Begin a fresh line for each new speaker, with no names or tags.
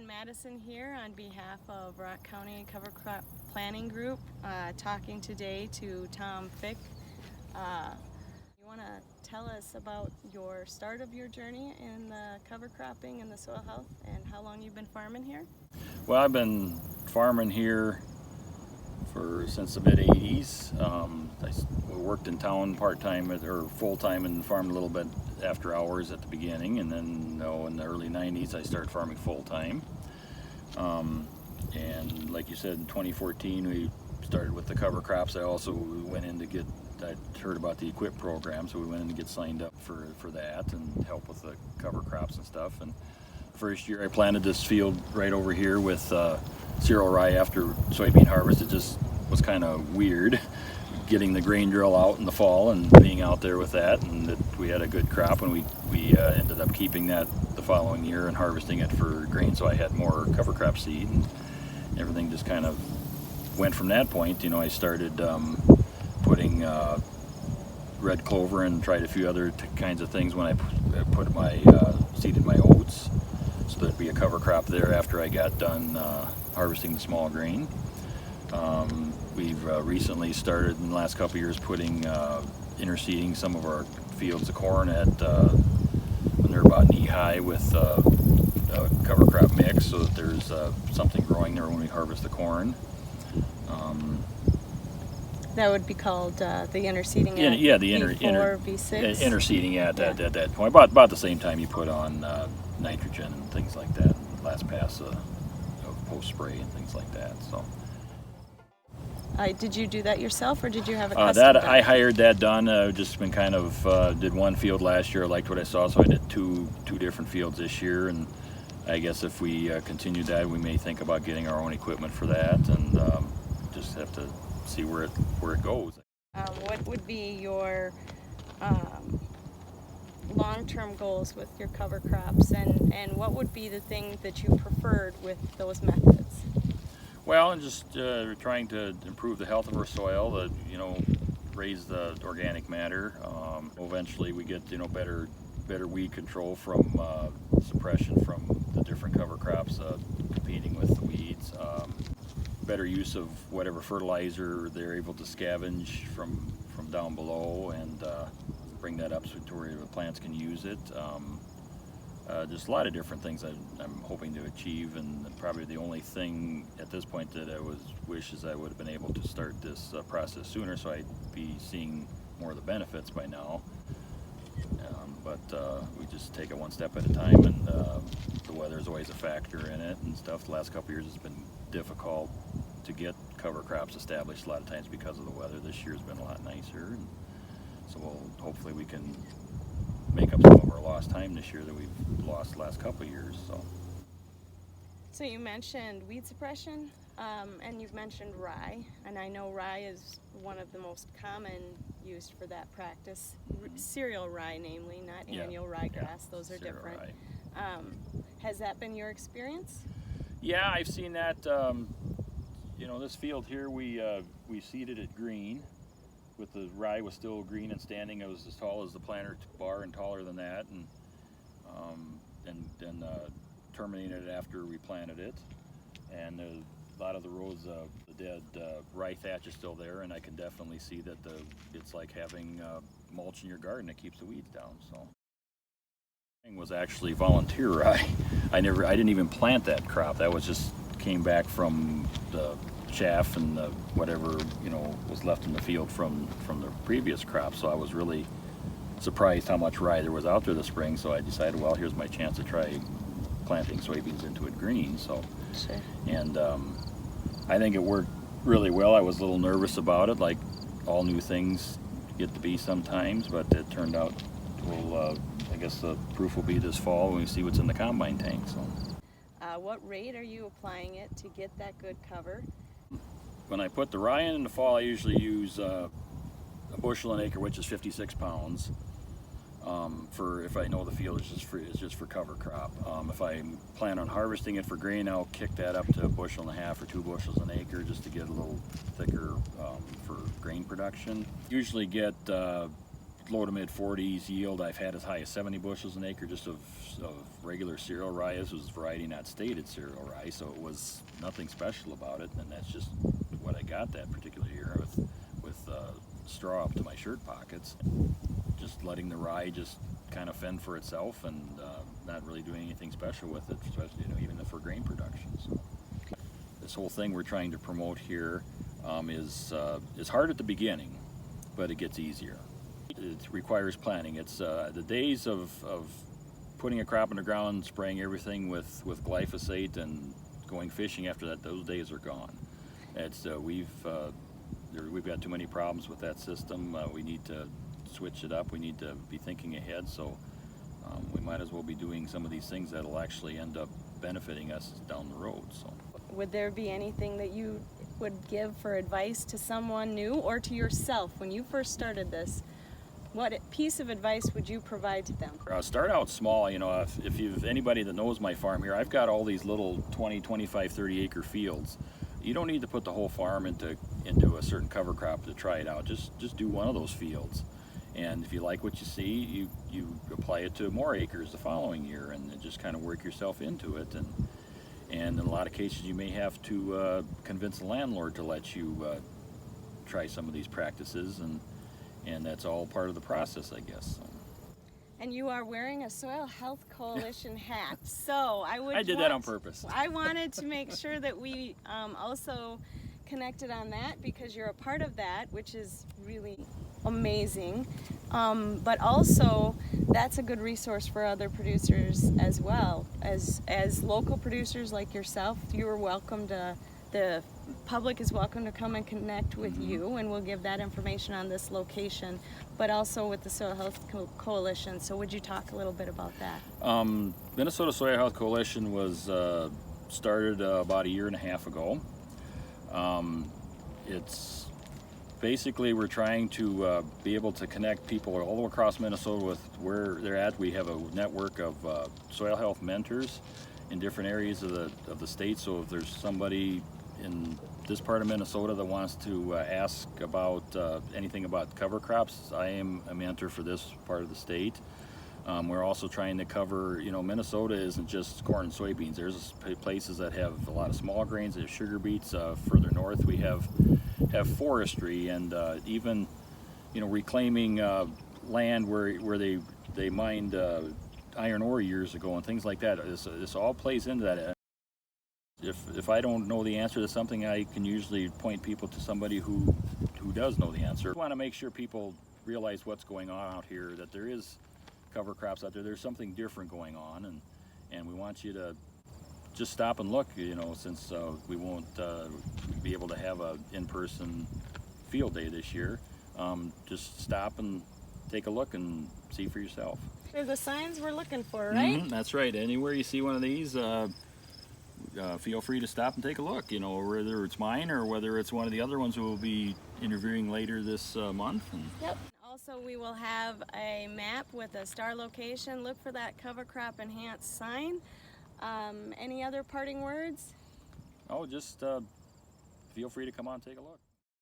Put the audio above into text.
Madison here on behalf of Rock County Cover Crop Planning Group, talking today to Tom Fick. You want to tell us about your start of your journey in the cover cropping and the soil health and how long you've been farming here?
Well, I've been farming here since the mid-'80s. I worked in town part-time or full-time and farmed a little bit after hours at the beginning, and then in the early 90s I started farming full-time. And like you said, in 2014 we started with the cover crops. I heard about the EQIP program, so we went in to get signed up for that and help with the cover crops and stuff. And first year I planted this field right over here with cereal rye after soybean harvest. It just was kind of weird getting the grain drill out in the fall and being out there with that, and we had a good crop, and we ended up keeping that the following year and harvesting it for grain, so I had more cover crop seed, and everything just kind of went from that point. I started putting red clover and tried a few other kinds of things when I seeded my oats, so there'd be a cover crop there after I got done harvesting the small grain. We've recently started in the last couple of years putting interseeding some of our fields of corn when they're about knee high with a cover crop mix, so that there's something growing there when we harvest the corn.
That would be called the interseeding.
V4,
V6.
Interseeding at that point, about the same time you put on nitrogen and things like that, last pass of post spray and things like that. So.
Did you do that yourself, or did you have a custom
I hired that done. Just been kind of did one field last year. I liked what I saw, so I did two different fields this year. And I guess if we continue that, we may think about getting our own equipment for that, and just have to see where it goes.
What would be your long-term goals with your cover crops, and what would be the thing that you preferred with those methods?
Well, and just trying to improve the health of our soil, raise the organic matter. Eventually we get better weed control from suppression from the different cover crops competing with the weeds. Better use of whatever fertilizer they're able to scavenge from down below, and bring that up to where the plants can use it. Just a lot of different things I'm hoping to achieve, and probably the only thing at this point that I wish is I would have been able to start this process sooner, so I'd be seeing more of the benefits by now. But we just take it one step at a time, and the weather's always a factor in it and stuff. The last couple of years it's been difficult to get cover crops established a lot of times because of the weather. This year's been a lot nicer, and so hopefully we can make up some of our lost time this year that we've lost the last couple of years.
So you mentioned weed suppression, and you've mentioned rye, and I know rye is one of the most common used for that practice. Cereal rye, namely, not annual ryegrass. Those are different. Has that been your experience?
Yeah, I've seen that. This field here we seeded it green. With the rye was still green and standing. It was as tall as the planter bar and taller than that, and then terminated it after we planted it. And a lot of the rows of the dead rye thatch is still there, and I can definitely see that it's like having mulch in your garden that keeps the weeds down. So it was actually volunteer rye. I didn't even plant that crop. That was just came back from the chaff and whatever was left in the field from the previous crop. So I was really surprised how much rye there was out there this spring. So I decided, well, here's my chance to try planting soybeans into it green. So,
sure.
And I think it worked really well. I was a little nervous about it, like all new things get to be sometimes, but it turned out well. I guess the proof will be this fall when we see what's in the combine tank. So.
What rate are you applying it to get that good cover?
When I put the rye in the fall, I usually use a bushel an acre, which is 56 pounds. For if I know the field is just for cover crop. If I plan on harvesting it for grain, I'll kick that up to 1.5 bushels or 2 bushels an acre, just to get a little thicker for grain production. Usually get low to mid 40s yield. I've had as high as 70 bushels an acre just of regular cereal rye. This was variety not stated cereal rye, so it was nothing special about it, and that's just what I got that particular year with straw up to my shirt pockets. Just letting the rye just kind of fend for itself and not really doing anything special with it, especially even for grain production. So this whole thing we're trying to promote here is hard at the beginning, but it gets easier. It requires planning. It's the days of putting a crop in the ground, spraying everything with glyphosate and going fishing after that, those days are gone. It's we've got too many problems with that system. We need to switch it up. We need to be thinking ahead, so we might as well be doing some of these things that'll actually end up benefiting us down the road. So,
would there be anything that you would give for advice to someone new or to yourself when you first started this? What piece of advice would you provide to them?
Start out small. If you've anybody that knows my farm here, I've got all these little 20, 25, 30 acre fields. You don't need to put the whole farm into a certain cover crop to try it out. Just do one of those fields, and if you like what you see, you apply it to more acres the following year, and just kind of work yourself into it. And in a lot of cases, you may have to convince the landlord to let you try some of these practices, and that's all part of the process, I guess. So.
And you are wearing a Soil Health Coalition hat, so I
did that on purpose.
I wanted to make sure that we also connected on that, because you're a part of that, which is really amazing. But also, that's a good resource for other producers as well. As local producers like yourself, you are welcome to. The public is welcome to come and connect with you, and we'll give that information on this location, but also with the Soil Health Coalition. So would you talk a little bit about that?
Minnesota Soil Health Coalition was started about a year and a half ago. It's basically we're trying to be able to connect people all across Minnesota with where they're at. We have a network of soil health mentors in different areas of the state. So if there's somebody in this part of Minnesota that wants to ask about anything about cover crops, I am a mentor for this part of the state. We're also trying to cover, Minnesota isn't just corn and soybeans. There's places that have a lot of small grains, they have sugar beets. Further north we have forestry, and even, reclaiming land where they mined iron ore years ago and things like that. This all plays into that. If I don't know the answer to something, I can usually point people to somebody who does know the answer. We want to make sure people realize what's going on out here, that there is cover crops out there. There's something different going on, and we want you to just stop and look, since we won't be able to have an in-person field day this year. Just stop and take a look and see for yourself.
They're the signs we're looking for, right?
That's right. Anywhere you see one of these, feel free to stop and take a look, whether it's mine or whether it's one of the other ones we'll be interviewing later this month.
Yep. Also, we will have a map with a star location. Look for that cover crop enhanced sign. Any other parting words?
Oh, just feel free to come on and take a look.